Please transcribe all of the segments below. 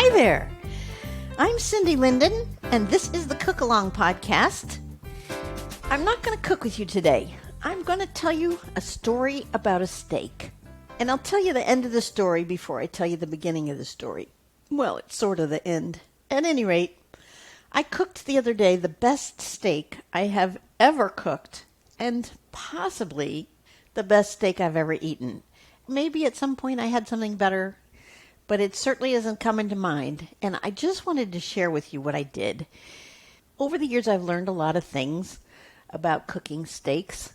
Hi there. I'm Cindy Linden, and this is the Cookalong Podcast. I'm not going to cook with you today. I'm going to tell you a story about a steak. And I'll tell you the end of the story before I tell you the beginning of the story. Well, it's sort of the end. At any rate, I cooked the other day the best steak I have ever cooked, and possibly the best steak I've ever eaten. Maybe at some point I had something better, but it certainly isn't coming to mind. And I just wanted to share with you what I did. Over the years, I've learned a lot of things about cooking steaks,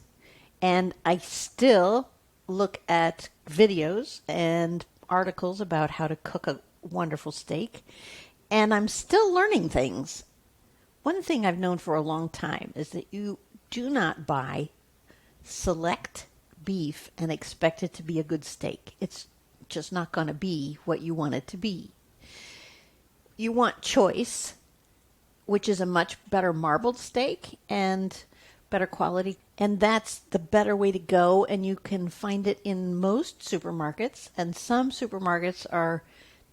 and I still look at videos and articles about how to cook a wonderful steak, and I'm still learning things. One thing I've known for a long time is that you do not buy select beef and expect it to be a good steak. It's just not going to be what you want it to be. You want choice, which is a much better marbled steak and better quality, and that's the better way to go, and you can find it in most supermarkets, and some supermarkets are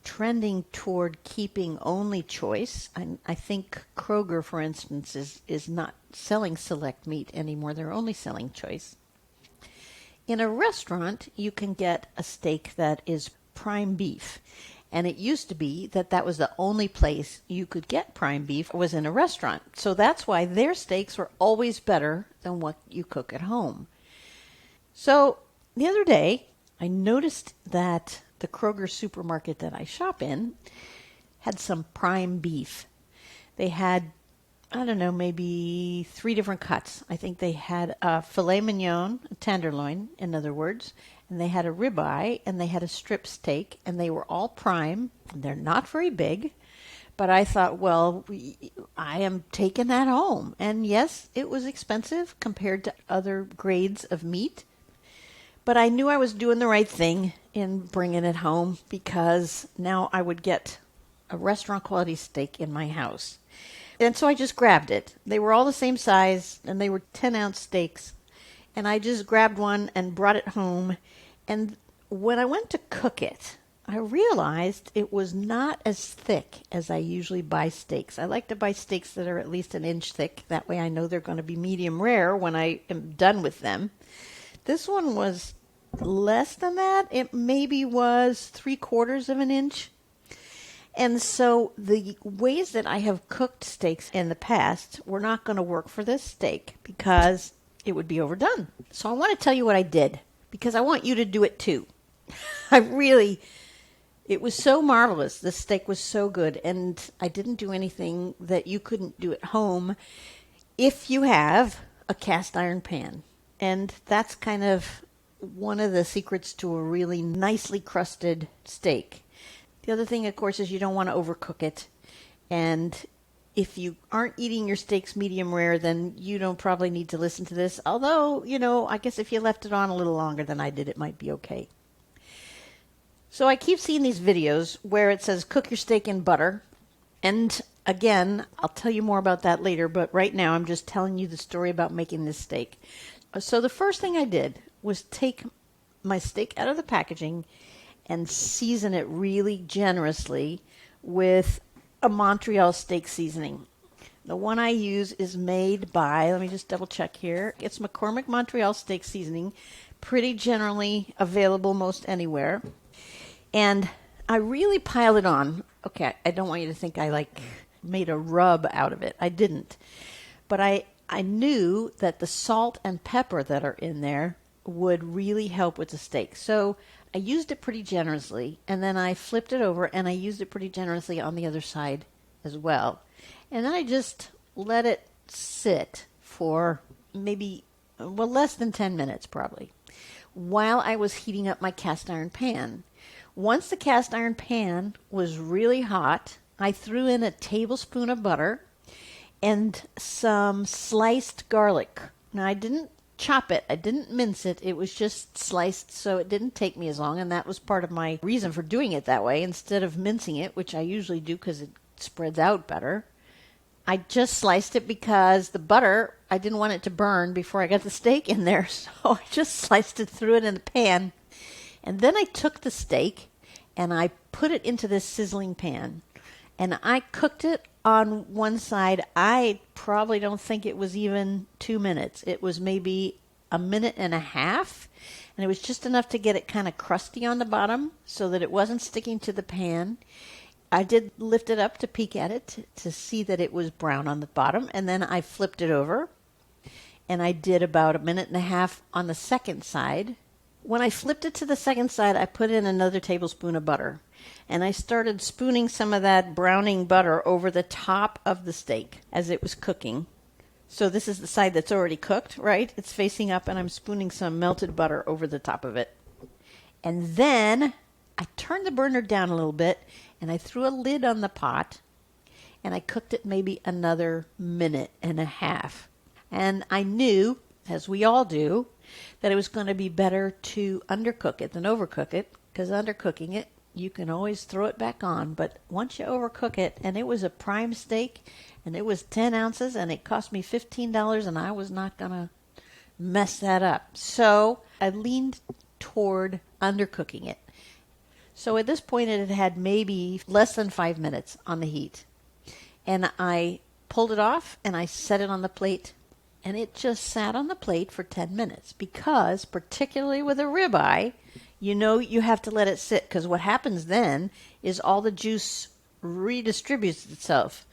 trending toward keeping only choice. I think Kroger, for instance, is not selling select meat anymore. They're only selling choice. In a restaurant, you can get a steak that is prime beef. And it used to be that was the only place you could get prime beef was in a restaurant. So that's why their steaks were always better than what you cook at home. So the other day, I noticed that the Kroger supermarket that I shop in had some prime beef. They had, maybe 3 different cuts. I think they had a filet mignon, a tenderloin, in other words, and they had a ribeye, and they had a strip steak, and they were all prime. They're not very big, but I thought, well, I am taking that home. And yes, it was expensive compared to other grades of meat, but I knew I was doing the right thing in bringing it home because now I would get a restaurant quality steak in my house. And so I just grabbed it. They were all the same size, and they were 10-ounce steaks. And I just grabbed one and brought it home. And when I went to cook it, I realized it was not as thick as I usually buy steaks. I like to buy steaks that are at least an inch thick. That way I know they're going to be medium rare when I am done with them. This one was less than that. It maybe was 3/4 of an inch. And so the ways that I have cooked steaks in the past were not going to work for this steak because it would be overdone. So I want to tell you what I did because I want you to do it too. It was so marvelous. The steak was so good, and I didn't do anything that you couldn't do at home if you have a cast iron pan. And that's kind of one of the secrets to a really nicely crusted steak. The other thing, of course, is you don't want to overcook it. And if you aren't eating your steaks medium rare, then you don't probably need to listen to this. Although, I guess if you left it on a little longer than I did, it might be okay. So I keep seeing these videos where it says cook your steak in butter. And again, I'll tell you more about that later. But right now, I'm just telling you the story about making this steak. So the first thing I did was take my steak out of the packaging and season it really generously with a Montreal steak seasoning. The one I use is made by, let me just double check here. It's McCormick Montreal steak seasoning, pretty generally available most anywhere. And I really pile it on. Okay, I don't want you to think I made a rub out of it. I didn't. But I knew that the salt and pepper that are in there would really help with the steak. So I used it pretty generously, and then I flipped it over, and I used it pretty generously on the other side as well. And then I just let it sit for less than 10 minutes probably, while I was heating up my cast iron pan. Once the cast iron pan was really hot, I threw in a tablespoon of butter and some sliced garlic. Now, I didn't chop it. I didn't mince it. It was just sliced, so it didn't take me as long, and that was part of my reason for doing it that way instead of mincing it, which I usually do because it spreads out better. I just sliced it because the butter, I didn't want it to burn before I got the steak in there, so I just sliced it, threw it in the pan, and then I took the steak and I put it into this sizzling pan. And I cooked it on one side. I probably don't think it was even 2 minutes. It was maybe a minute and a half. And it was just enough to get it kind of crusty on the bottom so that it wasn't sticking to the pan. I did lift it up to peek at it to see that it was brown on the bottom. And then I flipped it over. And I did about a minute and a half on the second side. When I flipped it to the second side, I put in another tablespoon of butter. And I started spooning some of that browning butter over the top of the steak as it was cooking. So this is the side that's already cooked, right? It's facing up, and I'm spooning some melted butter over the top of it. And then I turned the burner down a little bit, and I threw a lid on the pot, and I cooked it maybe another minute and a half. And I knew, as we all do, that it was going to be better to undercook it than overcook it, because undercooking it, you can always throw it back on. But once you overcook it, and it was a prime steak, and it was 10 ounces, and it cost me $15, and I was not going to mess that up. So I leaned toward undercooking it. So at this point, it had maybe less than 5 minutes on the heat. And I pulled it off, and I set it on the plate. And it just sat on the plate for 10 minutes because, particularly with a ribeye, you know you have to let it sit, because what happens then is all the juice redistributes itself.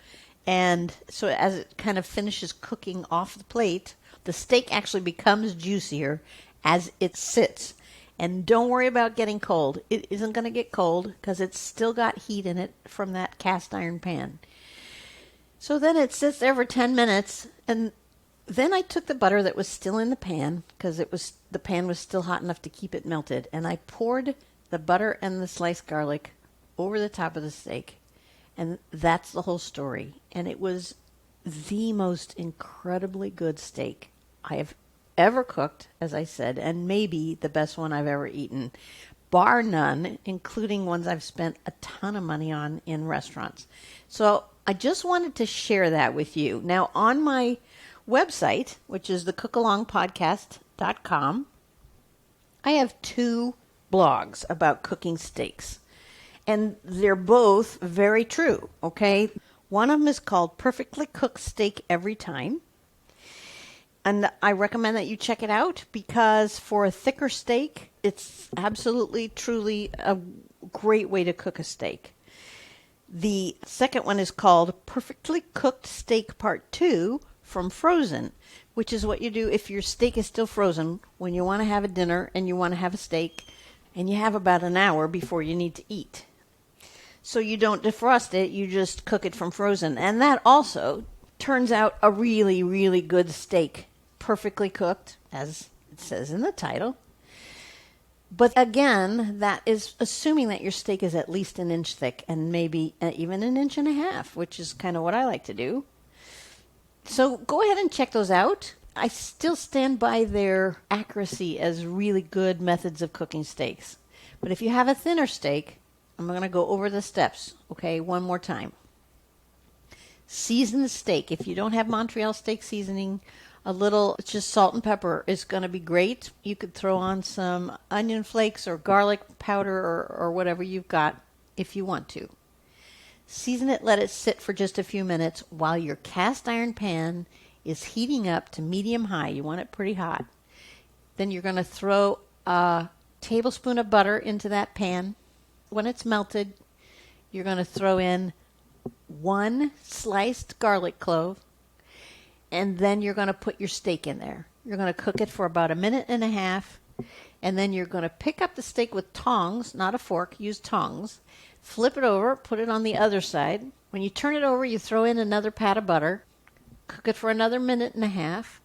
And so as it kind of finishes cooking off the plate, the steak actually becomes juicier as it sits. And don't worry about getting cold. It isn't going to get cold because it's still got heat in it from that cast iron pan. So then it sits there for 10 minutes, and then I took the butter that was still in the pan, because the pan was still hot enough to keep it melted, and I poured the butter and the sliced garlic over the top of the steak. And that's the whole story. And it was the most incredibly good steak I have ever cooked, as I said, and maybe the best one I've ever eaten, bar none, including ones I've spent a ton of money on in restaurants. So I just wanted to share that with you. Now, on my website, which is the cookalongpodcast.com, I have 2 blogs about cooking steaks. And they're both very true, okay? One of them is called Perfectly Cooked Steak Every Time. And I recommend that you check it out because for a thicker steak, it's absolutely, truly a great way to cook a steak. The second one is called Perfectly Cooked Steak Part 2 from Frozen, which is what you do if your steak is still frozen when you want to have a dinner and you want to have a steak and you have about an hour before you need to eat. So you don't defrost it, you just cook it from frozen. And that also turns out a really, really good steak. Perfectly cooked, as it says in the title. But again, that is assuming that your steak is at least an inch thick and maybe even an inch and a half, which is kind of what I like to do. So go ahead and check those out. I still stand by their accuracy as really good methods of cooking steaks. But if you have a thinner steak, I'm going to go over the steps, okay, one more time. Season the steak. If you don't have Montreal steak seasoning, a little, just salt and pepper is going to be great. You could throw on some onion flakes or garlic powder or whatever you've got if you want to. Season it, let it sit for just a few minutes while your cast iron pan is heating up to medium high. You want it pretty hot. Then you're going to throw a tablespoon of butter into that pan. When it's melted, you're going to throw in 1 sliced garlic clove, and then you're going to put your steak in there. You're going to cook it for about a minute and a half, and then you're going to pick up the steak with tongs, not a fork, use tongs, flip it over, put it on the other side. When you turn it over, you throw in another pat of butter, cook it for another minute and a half,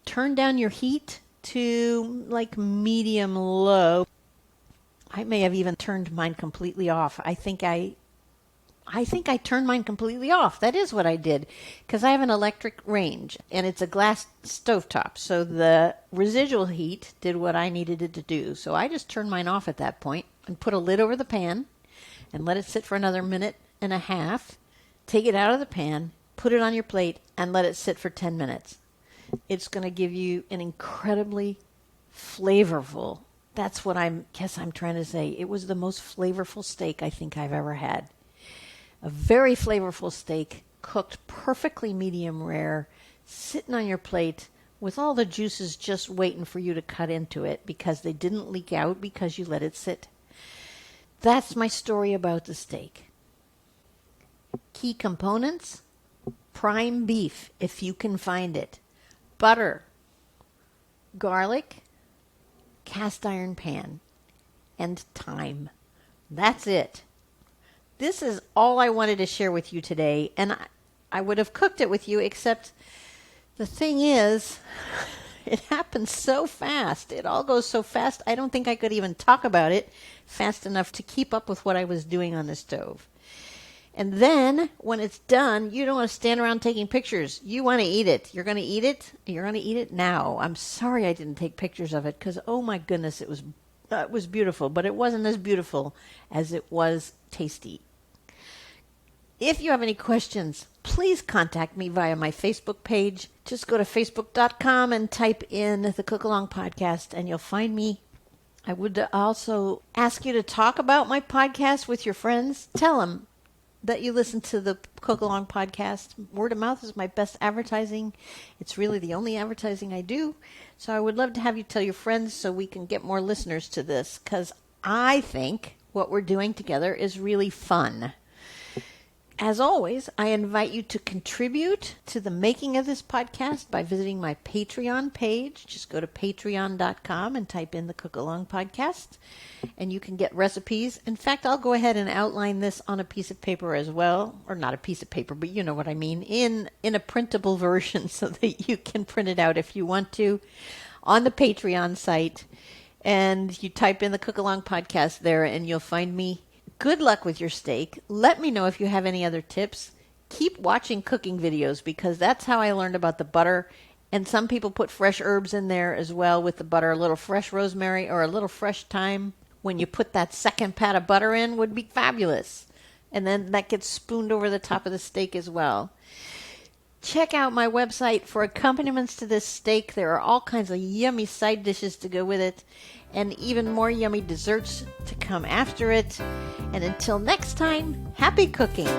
turn down your heat to like medium low. I may have even turned mine completely off. I think I turned mine completely off. That is what I did, because I have an electric range, and it's a glass stovetop. So the residual heat did what I needed it to do. So I just turned mine off at that point and put a lid over the pan and let it sit for another minute and a half. Take it out of the pan, put it on your plate, and let it sit for 10 minutes. It's going to give you an incredibly flavorful, that's what I'm trying to say. It was the most flavorful steak I think I've ever had. A very flavorful steak, cooked perfectly medium rare, sitting on your plate with all the juices just waiting for you to cut into it because they didn't leak out because you let it sit. That's my story about the steak. Key components: prime beef, if you can find it, butter, garlic, cast iron pan, and thyme. That's it. This is all I wanted to share with you today, and I would have cooked it with you, except the thing is, it happens so fast. It all goes so fast, I don't think I could even talk about it fast enough to keep up with what I was doing on the stove. And then, when it's done, you don't want to stand around taking pictures. You want to eat it. You're going to eat it. You're going to eat it now. I'm sorry I didn't take pictures of it because, oh my goodness, it was beautiful. But it wasn't as beautiful as it was tasty. If you have any questions, please contact me via my Facebook page. Just go to facebook.com and type in the Cookalong Podcast and you'll find me. I would also ask you to talk about my podcast with your friends. Tell them that you listen to the Cookalong Podcast. Word of mouth is my best advertising. It's really the only advertising I do. So I would love to have you tell your friends so we can get more listeners to this, because I think what we're doing together is really fun. As always, I invite you to contribute to the making of this podcast by visiting my Patreon page. Just go to patreon.com and type in the Cookalong Podcast, and you can get recipes. In fact, I'll go ahead and outline this on a piece of paper as well, or not a piece of paper, but you know what I mean, in a printable version so that you can print it out if you want to on the Patreon site. And you type in the Cookalong Podcast there, and you'll find me. Good luck with your steak. Let me know if you have any other tips. Keep watching cooking videos because that's how I learned about the butter. And some people put fresh herbs in there as well with the butter. A little fresh rosemary or a little fresh thyme when you put that second pat of butter in would be fabulous. And then that gets spooned over the top of the steak as well. Check out my website for accompaniments to this steak. There are all kinds of yummy side dishes to go with it, and even more yummy desserts to come after it. And until next time, happy cooking!